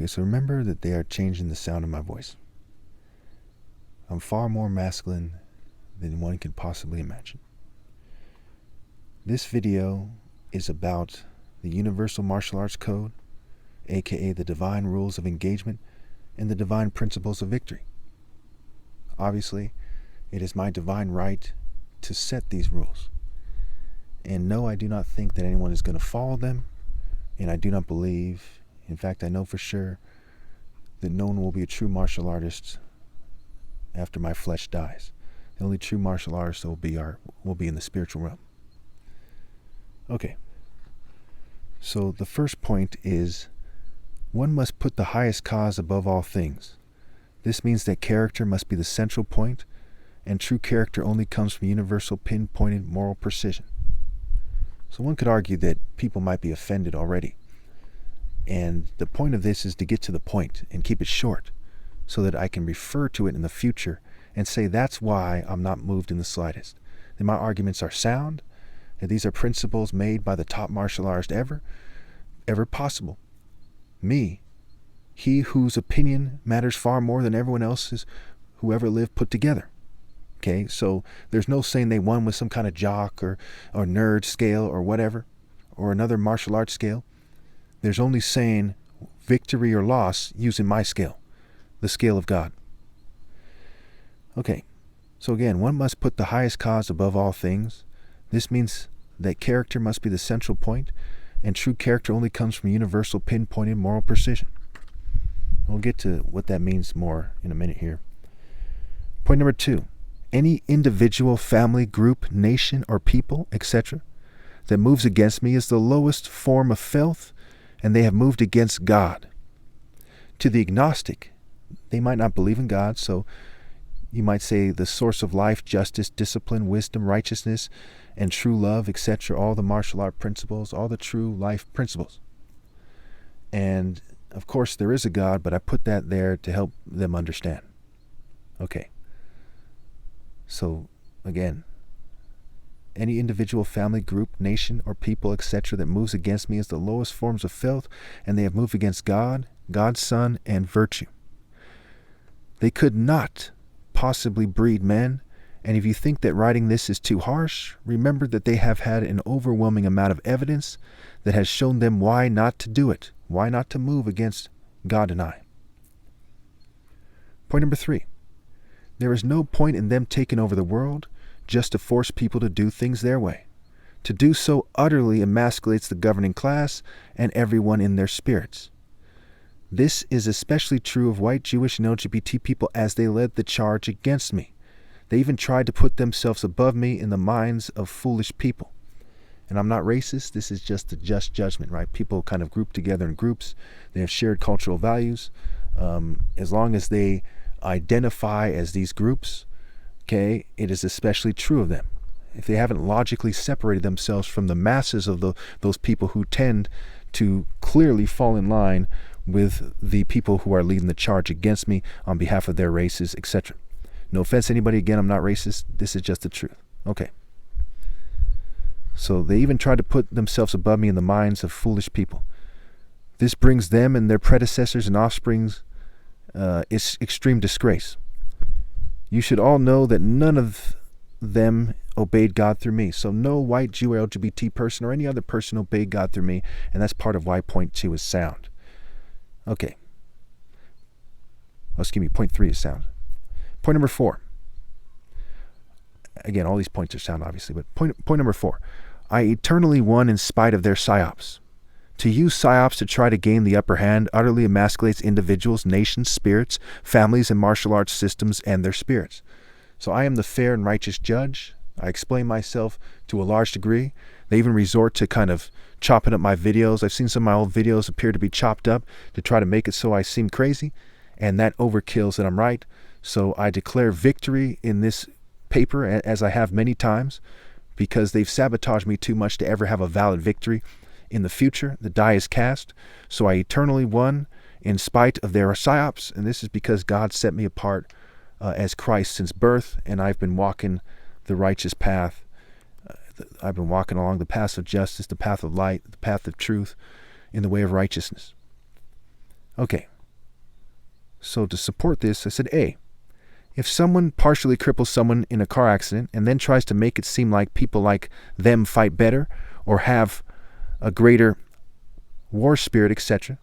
Okay, so remember that they are changing the sound of my voice. I'm far more masculine than one could possibly imagine. This video is about the Universal Martial Arts Code, aka the Divine Rules of Engagement and the Divine Principles of Victory. Obviously, it is my divine right to set these rules. And no, I do not think that anyone is going to follow them, and I do not believe, in fact, I know for sure that no one will be a true martial artist after my flesh dies. The only true martial artists will be in the spiritual realm. Okay. So the first point is, one must put the highest cause above all things. This means that character must be the central point, and true character only comes from universal pinpointed moral precision. So one could argue that people might be offended already. And the point of this is to get to the point and keep it short so that I can refer to it in the future and say that's why I'm not moved in the slightest. That my arguments are sound, that these are principles made by the top martial artist ever possible. Me, he whose opinion matters far more than everyone else's who ever lived put together. Okay, so there's no saying they won with some kind of jock or nerd scale or whatever, or another martial arts scale. There's only saying victory or loss using my scale, the scale of God. Okay, so again, one must put the highest cause above all things. This means that character must be the central point, and true character only comes from universal pinpointed moral precision. We'll get to what that means more in a minute here. Point number 2. Any individual, family, group, nation, or people, etc., that moves against me is the lowest form of filth, and they have moved against God. To the agnostic, they might not believe in God, so you might say the source of life, justice, discipline, wisdom, righteousness, and true love, etc., all the martial art principles, all the true life principles. And, of course, there is a God, but I put that there to help them understand. Okay. So, again, any individual, family, group, nation, or people, etc., that moves against me is the lowest forms of filth, and they have moved against God, God's Son, and virtue. They could not possibly breed men, and if you think that writing this is too harsh, remember that they have had an overwhelming amount of evidence that has shown them why not to do it, why not to move against God and I. Point number 3. There is no point in them taking over the world just to force people to do things their way. To do so utterly emasculates the governing class and everyone in their spirits. This is especially true of white, Jewish, and LGBT people as they led the charge against me. They even tried to put themselves above me in the minds of foolish people. And I'm not racist, this is just a just judgment, right? People kind of group together in groups. They have shared cultural values. As long as they identify as these groups, okay, it is especially true of them. If they haven't logically separated themselves from the masses of those people who tend to clearly fall in line with the people who are leading the charge against me on behalf of their races, etc. No offense to anybody, again, I'm not racist. This is just the truth. Okay. So they even tried to put themselves above me in the minds of foolish people. This brings them and their predecessors and offsprings is extreme disgrace. You should all know that none of them obeyed God through me. So no white, Jew, or LGBT person or any other person obeyed God through me, and that's part of why point 2 is sound. Okay. Point 3 is sound. Point number 4. Again, all these points are sound, obviously, but point number 4. I eternally won in spite of their psyops. To use psyops to try to gain the upper hand utterly emasculates individuals, nations, spirits, families, and martial arts systems and their spirits. So I am the fair and righteous judge. I explain myself to a large degree. They even resort to kind of chopping up my videos. I've seen some of my old videos appear to be chopped up to try to make it so I seem crazy, and that overkills that I'm right. So I declare victory in this paper, as I have many times, because they've sabotaged me too much to ever have a valid victory. In the future, the die is cast, so I eternally won in spite of their psyops, and this is because God set me apart as Christ since birth, and I've been walking the righteous path. I've been walking along the path of justice, the path of light, the path of truth, in the way of righteousness. Okay, So to support this, I said A. If someone partially cripples someone in a car accident and then tries to make it seem like people like them fight better or have a greater war spirit, etc.,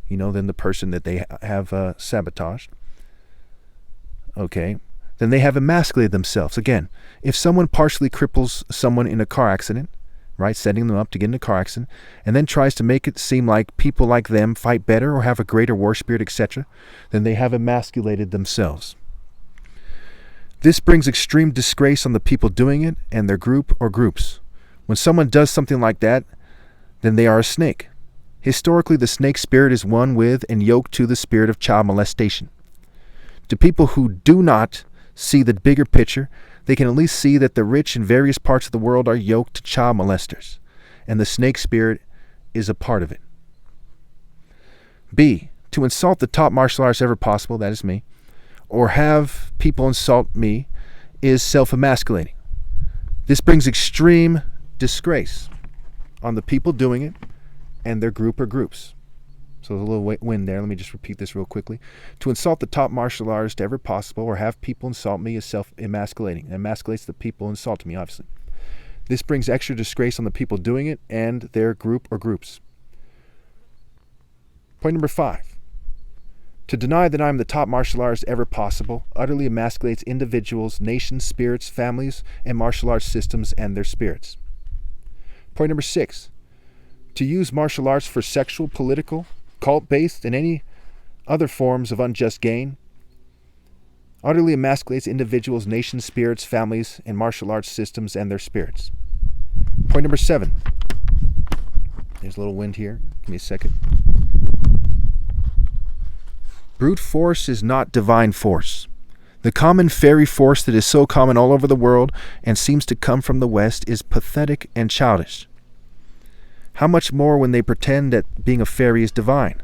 than the person that they have sabotaged, okay, then they have emasculated themselves. Again, if someone partially cripples someone in a car accident, right, setting them up to get in a car accident, and then tries to make it seem like people like them fight better or have a greater war spirit, etc., then they have emasculated themselves. This brings extreme disgrace on the people doing it and their group or groups. When someone does something like that, then they are a snake. Historically, the snake spirit is one with and yoked to the spirit of child molestation. To people who do not see the bigger picture, they can at least see that the rich in various parts of the world are yoked to child molesters, and the snake spirit is a part of it. B. To insult the top martial artist ever possible, that is me, or have people insult me, is self-emasculating. This brings extreme disgrace on the people doing it and their group or groups. So there's a little wind there. Let me just repeat this real quickly. To insult the top martial artist ever possible or have people insult me is self-emasculating. It emasculates the people insulting me, obviously. This brings extra disgrace on the people doing it and their group or groups. Point number 5. To deny that I am the top martial artist ever possible utterly emasculates individuals, nations, spirits, families, and martial arts systems and their spirits. Point number 6. To use martial arts for sexual, political, cult-based, and any other forms of unjust gain utterly emasculates individuals, nations, spirits, families, and martial arts systems and their spirits. Point number 7. There's a little wind here. Give me a second. Brute force is not divine force. The common fairy force that is so common all over the world and seems to come from the West is pathetic and childish. How much more when they pretend that being a fairy is divine?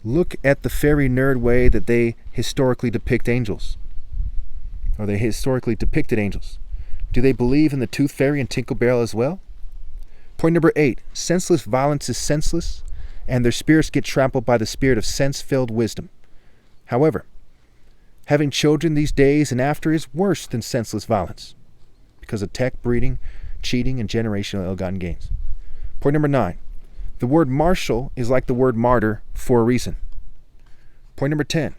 Look at the fairy nerd way that they historically depict angels. Or they historically depicted angels. Do they believe in the Tooth Fairy and Tinkerbell as well? Point number 8. Senseless violence is senseless, and their spirits get trampled by the spirit of sense-filled wisdom. However, having children these days and after is worse than senseless violence because of tech, breeding, cheating, and generational ill-gotten gains. Point number 9. The word martial is like the word martyr for a reason. Point number 10.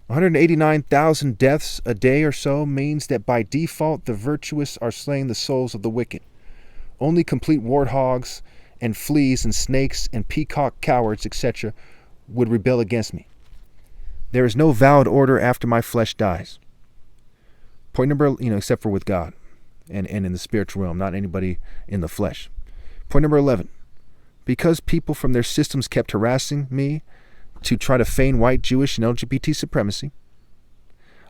189,000 deaths a day or so means that by default the virtuous are slaying the souls of the wicked. Only complete warthogs and fleas and snakes and peacock cowards, etc., would rebel against me. There is no valid order after my flesh dies. Point number, except for with God and in the spiritual realm, not anybody in the flesh. Point number 11. Because people from their systems kept harassing me to try to feign white, Jewish, and LGBT supremacy,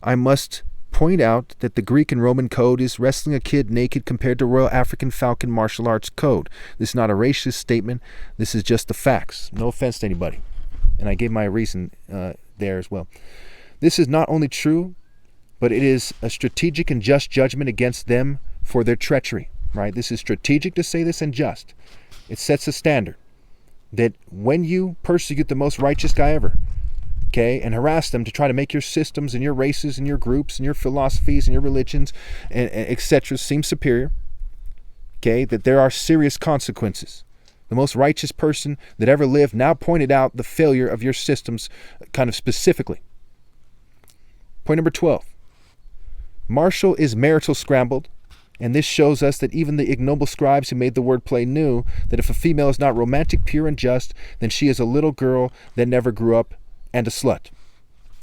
I must point out that the Greek and Roman code is wrestling a kid naked compared to Royal African Falcon martial arts code. This is not a racist statement. This is just the facts. No offense to anybody. And I gave my reason there as well. This is not only true, but it is a strategic and just judgment against them for their treachery. Right? This is strategic to say this and just. It sets a standard that when you persecute the most righteous guy ever, okay, and harass them to try to make your systems and your races and your groups and your philosophies and your religions and etc. seem superior, okay, that there are serious consequences. The most righteous person that ever lived now pointed out the failure of your systems kind of specifically. Point number 12. Martial is marital scrambled, and this shows us that even the ignoble scribes who made the wordplay knew that if a female is not romantic, pure, and just, then she is a little girl that never grew up and a slut.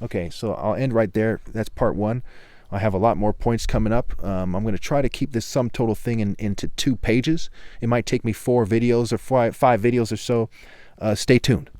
Okay, so I'll end right there. That's part 1. I have a lot more points coming up. I'm going to try to keep this sum total thing into 2 pages. It might take me 4 videos or 5 videos or so. Stay tuned.